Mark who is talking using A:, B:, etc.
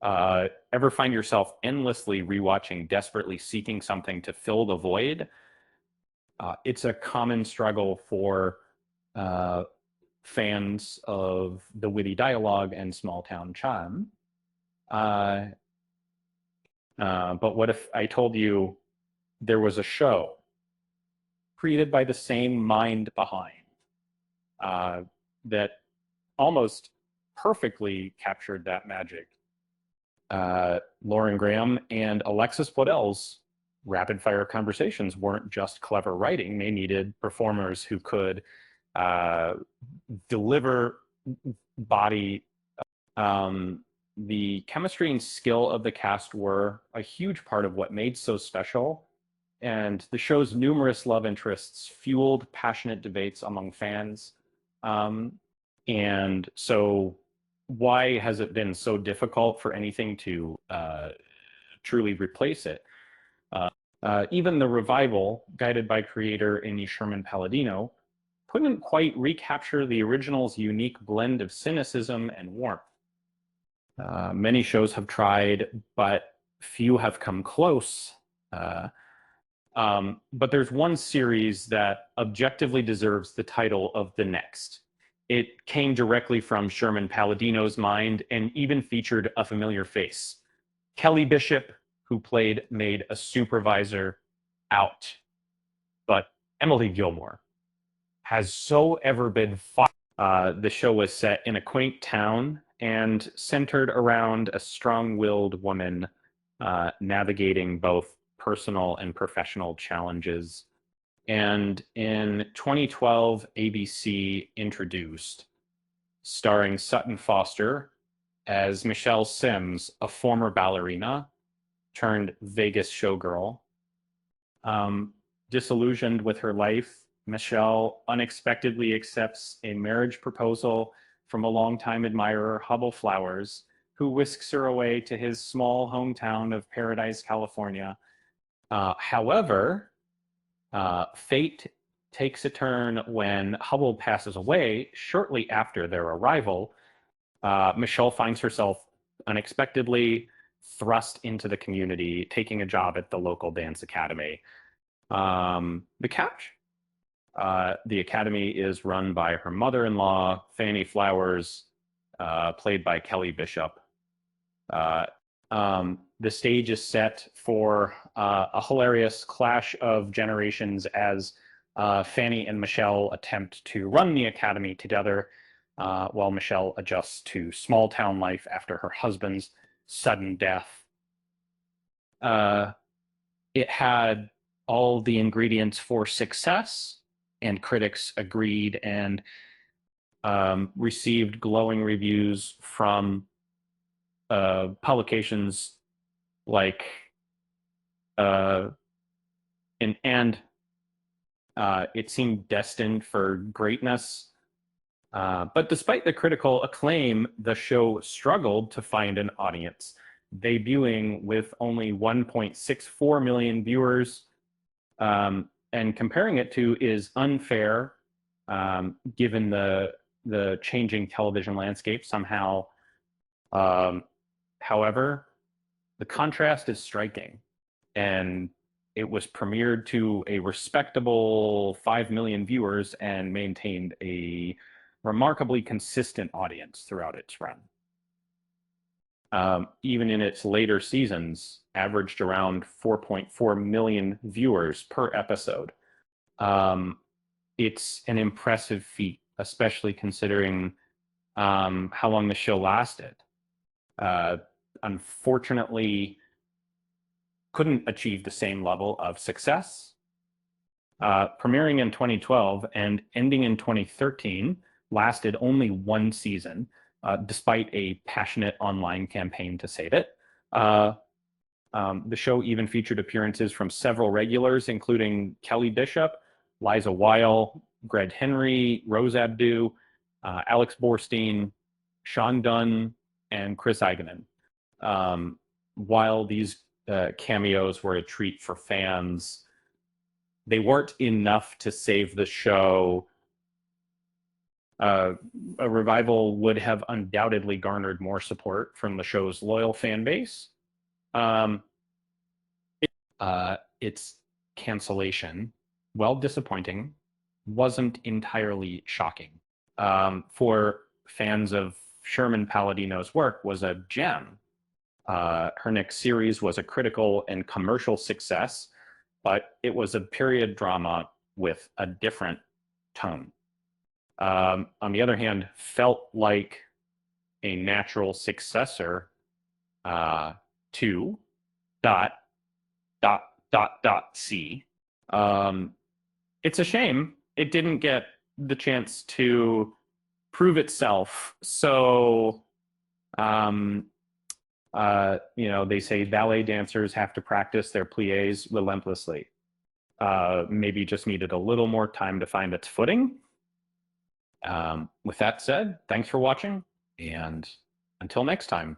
A: Ever find yourself endlessly rewatching, desperately seeking something to fill the void? It's a common struggle for uh, fans of the witty dialogue and small town charm. Uh, but what if I told you there was a show created by the same mind behind uh, that almost perfectly captured that magic? Lauren Graham and Alexis Bledell's rapid fire conversations weren't just clever writing. They needed performers who could uh, deliver body. Um, the chemistry and skill of the cast were a huge part of what made so special. And the show's numerous love interests fueled passionate debates among fans. Um, and so, why has it been so difficult for anything to truly replace it? Uh, Even the revival, guided by creator Amy Sherman Palladino, couldn't quite recapture the original's unique blend of cynicism and warmth. Many shows have tried, but few have come close. Uh, but there's one series that objectively deserves the title of the next. It came directly from Sherman Palladino's mind and even featured a familiar face. Kelly Bishop, who played Maid a Supervisor, out. But Emily Gilmore has so ever been fought. The show was set in a quaint town and centered around a strong-willed woman navigating both personal and professional challenges. And in 2012, ABC introduced, starring Sutton Foster as Michelle Sims, a former ballerina turned Vegas showgirl. Um, Disillusioned with her life, Michelle unexpectedly accepts a marriage proposal from a longtime admirer, Hubble Flowers, who whisks her away to his small hometown of Paradise, California. However, fate takes a turn when Hubble passes away shortly after their arrival. Michelle finds herself unexpectedly thrust into the community, taking a job at the local dance academy. The catch? The academy is run by her mother-in-law, Fanny Flowers, played by Kelly Bishop. Uh, the stage is set for a hilarious clash of generations as Fanny and Michelle attempt to run the academy together, while Michelle adjusts to small town life after her husband's sudden death. Uh, it had all the ingredients for success, and critics agreed and received glowing reviews from publications like uh, and it seemed destined for greatness. But despite the critical acclaim, the show struggled to find an audience, debuting with only 1.64 million viewers. And comparing it to is unfair, given the changing television landscape somehow. Um, However, the contrast is striking, and it was premiered to a respectable 5 million viewers and maintained a remarkably consistent audience throughout its run. Even in its later seasons, averaged around 4.4 million viewers per episode. Um, it's an impressive feat, especially considering how long the show lasted. Uh, Unfortunately, couldn't achieve the same level of success. Premiering in 2012 and ending in 2013, lasted only one season, despite a passionate online campaign to save it. The show even featured appearances from several regulars, including Kelly Bishop, Liza Weil, Greg Henry, Rose Abdu, Alex Borstein, Sean Dunn, and Chris Eigeman. While these cameos were a treat for fans, they weren't enough to save the show Uh, a revival would have undoubtedly garnered more support from the show's loyal fan base. Um, its cancellation, while disappointing, wasn't entirely shocking. For fans of Sherman Palladino's work, was a gem. Her next series was a critical and commercial success, but it was a period drama with a different tone. On the other hand, felt like a natural successor to dot C. Um, it's a shame it didn't get the chance to prove itself. So, um, they say ballet dancers have to practice their plies relentlessly. Maybe just needed a little more time to find its footing. With that said, thanks for watching, and until next time.